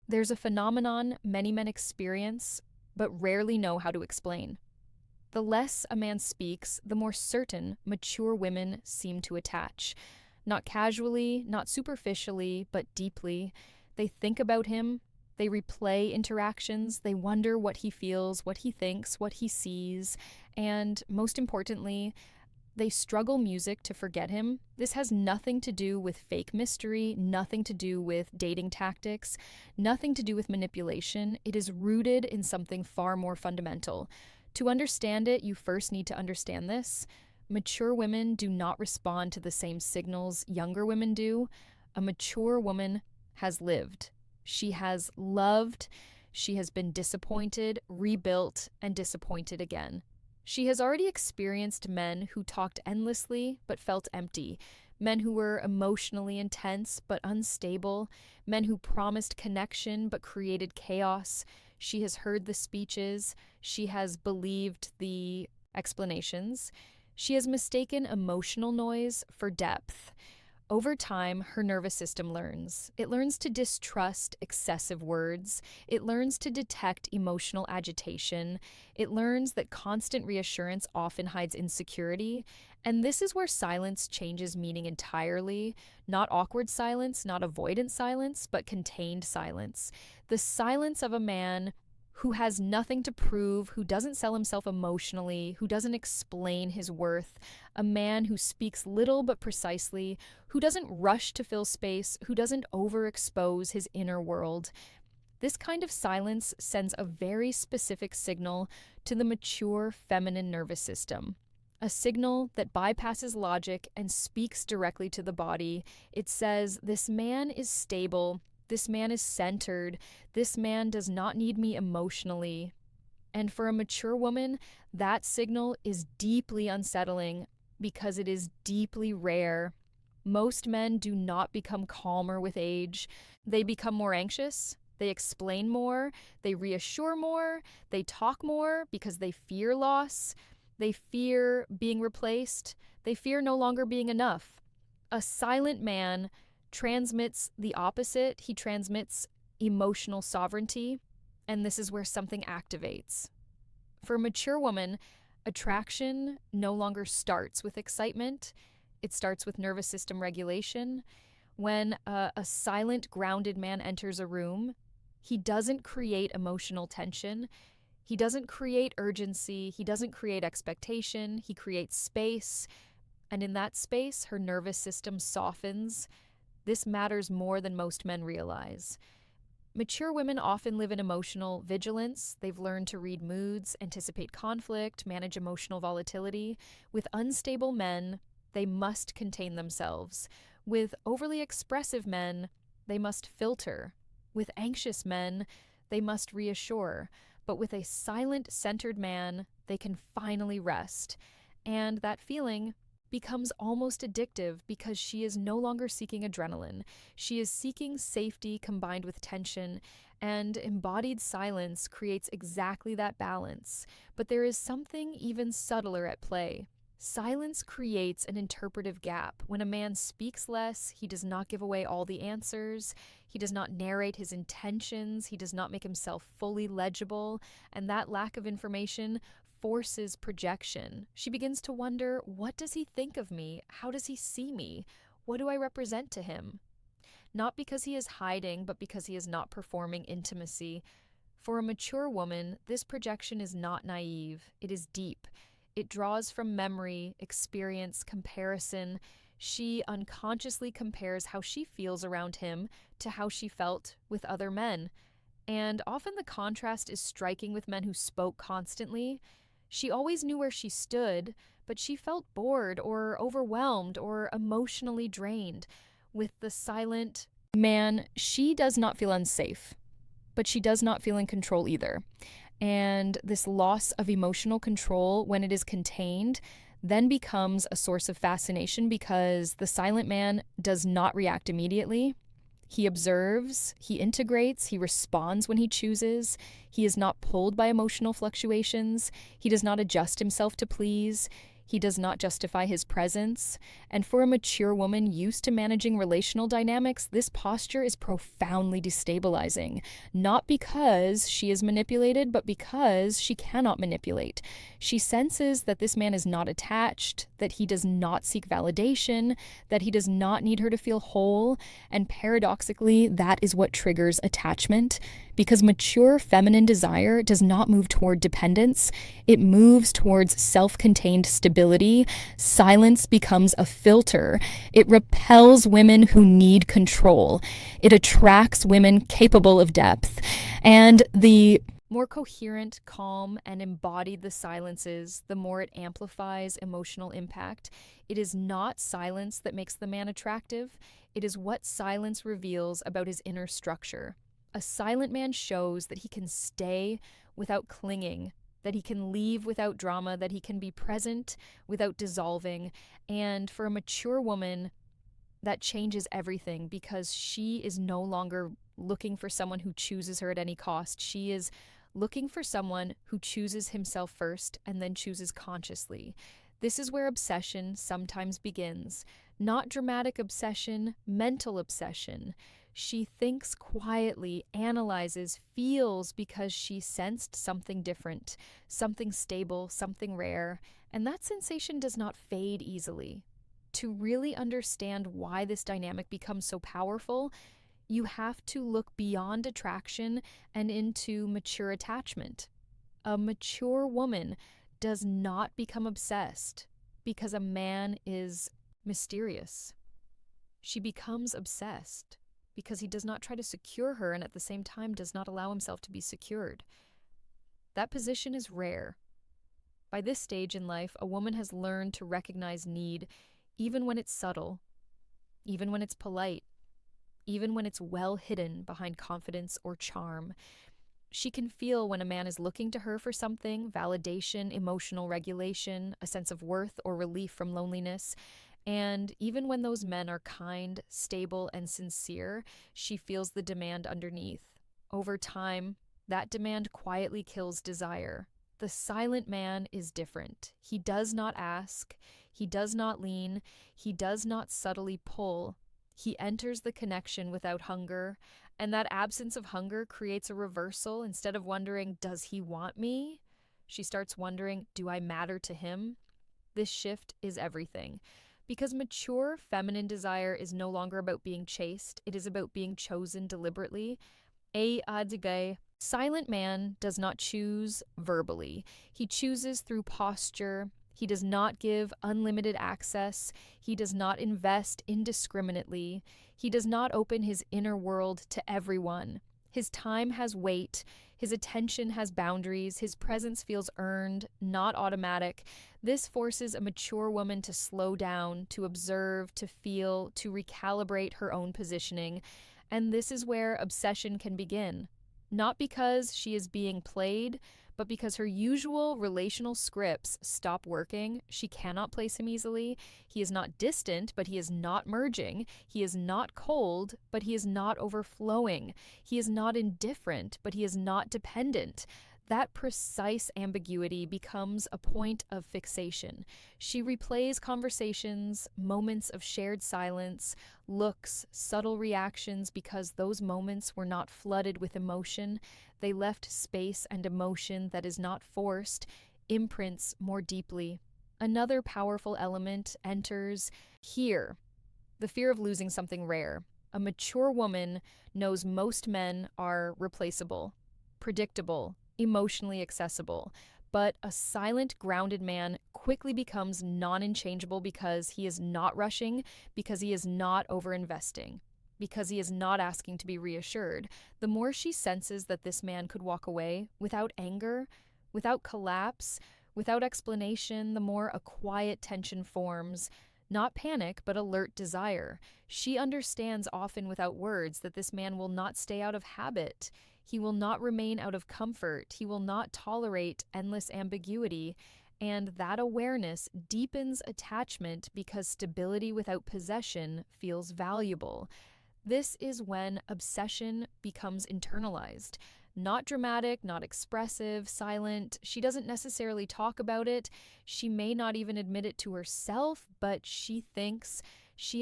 There's a phenomenon many men experience, but rarely know how to explain. The less a man speaks, the more certain mature women seem to attach. Not casually, not superficially, but deeply. They think about him, they replay interactions, they wonder what he feels, what he thinks, what he sees, and most importantly, they struggle music to forget him. This has nothing to do with fake mystery, nothing to do with dating tactics, nothing to do with manipulation. It is rooted in something far more fundamental. To understand it, you first need to understand this. Mature women do not respond to the same signals younger women do. A mature woman has lived. She has loved. She has been disappointed, rebuilt, and disappointed again. She has already experienced men who talked endlessly but felt empty, men who were emotionally intense but unstable, men who promised connection but created chaos. She has heard the speeches, she has believed the explanations, she has mistaken emotional noise for depth. Over time, her nervous system learns. It learns to distrust excessive words. It learns to detect emotional agitation. It learns that constant reassurance often hides insecurity. And this is where silence changes meaning entirely. Not awkward silence, not avoidant silence, but contained silence. The silence of a man who has nothing to prove, who doesn't sell himself emotionally, who doesn't explain his worth, a man who speaks little but precisely, who doesn't rush to fill space, who doesn't overexpose his inner world. This kind of silence sends a very specific signal to the mature feminine nervous system. A signal that bypasses logic and speaks directly to the body. It says, this man is stable. This man is centered. This man does not need me emotionally. And for a mature woman, that signal is deeply unsettling because it is deeply rare. Most men do not become calmer with age. They become more anxious. They explain more. They reassure more. They talk more because they fear loss. They fear being replaced. They fear no longer being enough. A silent man transmits the opposite. He transmits emotional sovereignty, and this is where something activates. For a mature woman, attraction no longer starts with excitement. It starts with nervous system regulation. When a silent, grounded man enters a room, he doesn't create emotional tension. He doesn't create urgency. He doesn't create expectation. He creates space. And in that space, her nervous system softens. This matters more than most men realize. Mature women often live in emotional vigilance. They've learned to read moods, anticipate conflict, manage emotional volatility. With unstable men, they must contain themselves. With overly expressive men, they must filter. With anxious men, they must reassure. But with a silent, centered man, they can finally rest. And that feeling becomes almost addictive because she is no longer seeking adrenaline. She is seeking safety combined with tension, and embodied silence creates exactly that balance. But there is something even subtler at play. Silence creates an interpretive gap. When a man speaks less, he does not give away all the answers. He does not narrate his intentions. He does not make himself fully legible. And that lack of information forces projection. She begins to wonder, what does he think of me? How does he see me? What do I represent to him? Not because he is hiding, but because he is not performing intimacy. For a mature woman, this projection is not naive. It is deep. It draws from memory, experience, comparison. She unconsciously compares how she feels around him to how she felt with other men. And often the contrast is striking with men who spoke constantly. She always knew where she stood, but she felt bored or overwhelmed or emotionally drained. With the silent man, she does not feel unsafe, but she does not feel in control either. And this loss of emotional control, when it is contained, then becomes a source of fascination because the silent man does not react immediately. He observes, he integrates, he responds when he chooses. He is not pulled by emotional fluctuations. He does not adjust himself to please. He does not justify his presence. And for a mature woman used to managing relational dynamics, this posture is profoundly destabilizing. Not because she is manipulated, but because she cannot manipulate. She senses that this man is not attached, that he does not seek validation, that he does not need her to feel whole, and paradoxically, that is what triggers attachment. Because mature feminine desire does not move toward dependence, it moves towards self-contained stability. Silence becomes a filter. It repels women who need control. It attracts women capable of depth. And the more coherent, calm, and embodied the silence is, the more it amplifies emotional impact. It is not silence that makes the man attractive. It is what silence reveals about his inner structure. A silent man shows that he can stay without clinging, that he can leave without drama, that he can be present without dissolving. And for a mature woman, that changes everything because she is no longer looking for someone who chooses her at any cost. She is looking for someone who chooses himself first and then chooses consciously. This is where obsession sometimes begins. Not dramatic obsession, mental obsession. She thinks quietly, analyzes, feels because she sensed something different, something stable, something rare, and that sensation does not fade easily. To really understand why this dynamic becomes so powerful, you have to look beyond attraction and into mature attachment. A mature woman does not become obsessed because a man is mysterious. She becomes obsessed because he does not try to secure her and at the same time does not allow himself to be secured. That position is rare. By this stage in life, a woman has learned to recognize need even when it's subtle, even when it's polite, even when it's well hidden behind confidence or charm. She can feel when a man is looking to her for something, validation, emotional regulation, a sense of worth or relief from loneliness. And even when those men are kind, stable, and sincere, she feels the demand underneath. Over time, that demand quietly kills desire. The silent man is different. He does not ask, he does not lean, he does not subtly pull. He enters the connection without hunger, and that absence of hunger creates a reversal. Instead of wondering, does he want me? She starts wondering, do I matter to him? This shift is everything. Because mature feminine desire is no longer about being chased, it is about being chosen deliberately. A adige. Silent man does not choose verbally. He chooses through posture. He does not give unlimited access. He does not invest indiscriminately. He does not open his inner world to everyone. His time has weight. His attention has boundaries. His presence feels earned, not automatic. This forces a mature woman to slow down, to observe, to feel, to recalibrate her own positioning. And this is where obsession can begin. Not because she is being played, but because her usual relational scripts stop working. She cannot place him easily. He is not distant, but he is not merging. He is not cold, but he is not overflowing. He is not indifferent, but he is not dependent. That precise ambiguity becomes a point of fixation. She replays conversations, moments of shared silence, looks, subtle reactions because those moments were not flooded with emotion. They left space and emotion that is not forced, imprints more deeply. Another powerful element enters here, the fear of losing something rare. A mature woman knows most men are replaceable, predictable, emotionally accessible, but a silent, grounded man quickly becomes non-inchangeable because he is not rushing, because he is not overinvesting, because he is not asking to be reassured. The more she senses that this man could walk away without anger, without collapse, without explanation, the more a quiet tension forms. Not panic, but alert desire. She understands often without words that this man will not stay out of habit. He will not remain out of comfort. He will not tolerate endless ambiguity. And that awareness deepens attachment because stability without possession feels valuable. This is when obsession becomes internalized, Not dramatic, not expressive, silent. She doesn't necessarily talk about it. She may not even admit it to herself, but she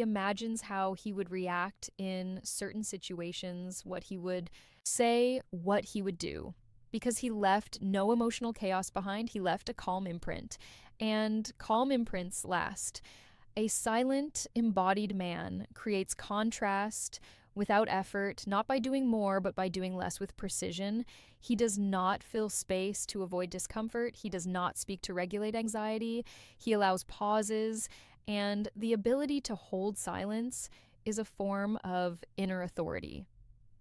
imagines how he would react in certain situations, what he would say, what he would do. Because he left no emotional chaos behind, he left a calm imprint. And calm imprints last. A silent, embodied man creates contrast without effort, not by doing more, but by doing less with precision. He does not fill space to avoid discomfort. He does not speak to regulate anxiety. He allows pauses, and the ability to hold silence is a form of inner authority.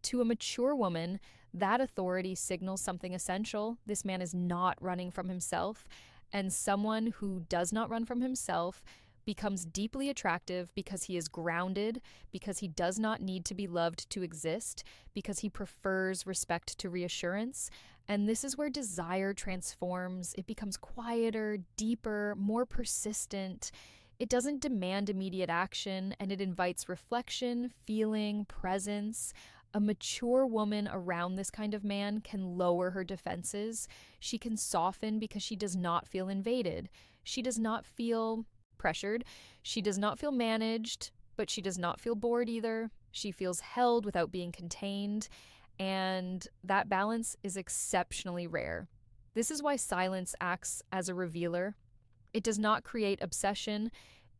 To a mature woman, that authority signals something essential. This man is not running from himself, and someone who does not run from himself becomes deeply attractive because he is grounded, because he does not need to be loved to exist, because he prefers respect to reassurance. And this is where desire transforms. It becomes quieter, deeper, more persistent. It doesn't demand immediate action, and it invites reflection, feeling, presence. A mature woman around this kind of man can lower her defenses. She can soften because she does not feel invaded. She does not feel pressured. She does not feel managed, but she does not feel bored either. She feels held without being contained, and that balance is exceptionally rare. This is why silence acts as a revealer. It does not create obsession.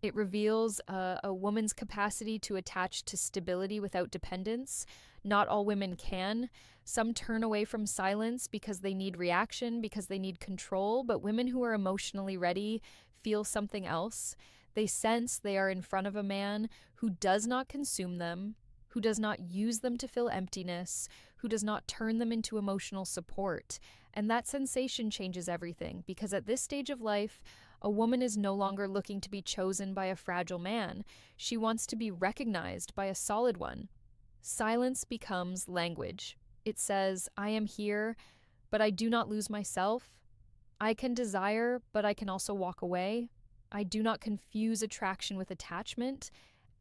It reveals a woman's capacity to attach to stability without dependence. Not all women can. Some turn away from silence because they need reaction, because they need control, but women who are emotionally ready feel something else. They sense they are in front of a man who does not consume them, who does not use them to fill emptiness, who does not turn them into emotional support. And that sensation changes everything, because at this stage of life, a woman is no longer looking to be chosen by a fragile man. She wants to be recognized by a solid one. Silence becomes language. It says, I am here, but I do not lose myself. I can desire, but I can also walk away. I do not confuse attraction with attachment.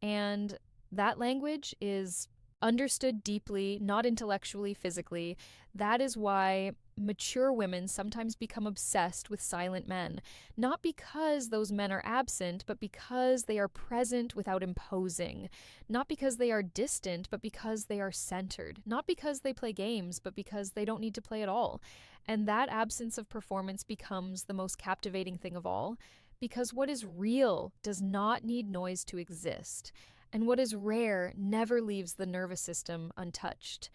And that language is understood deeply, not intellectually, physically. That is why mature women sometimes become obsessed with silent men, not because those men are absent, but because they are present without imposing, not because they are distant, but because they are centered, not because they play games, but because they don't need to play at all. And that absence of performance becomes the most captivating thing of all, because what is real does not need noise to exist, and what is rare never leaves the nervous system untouched.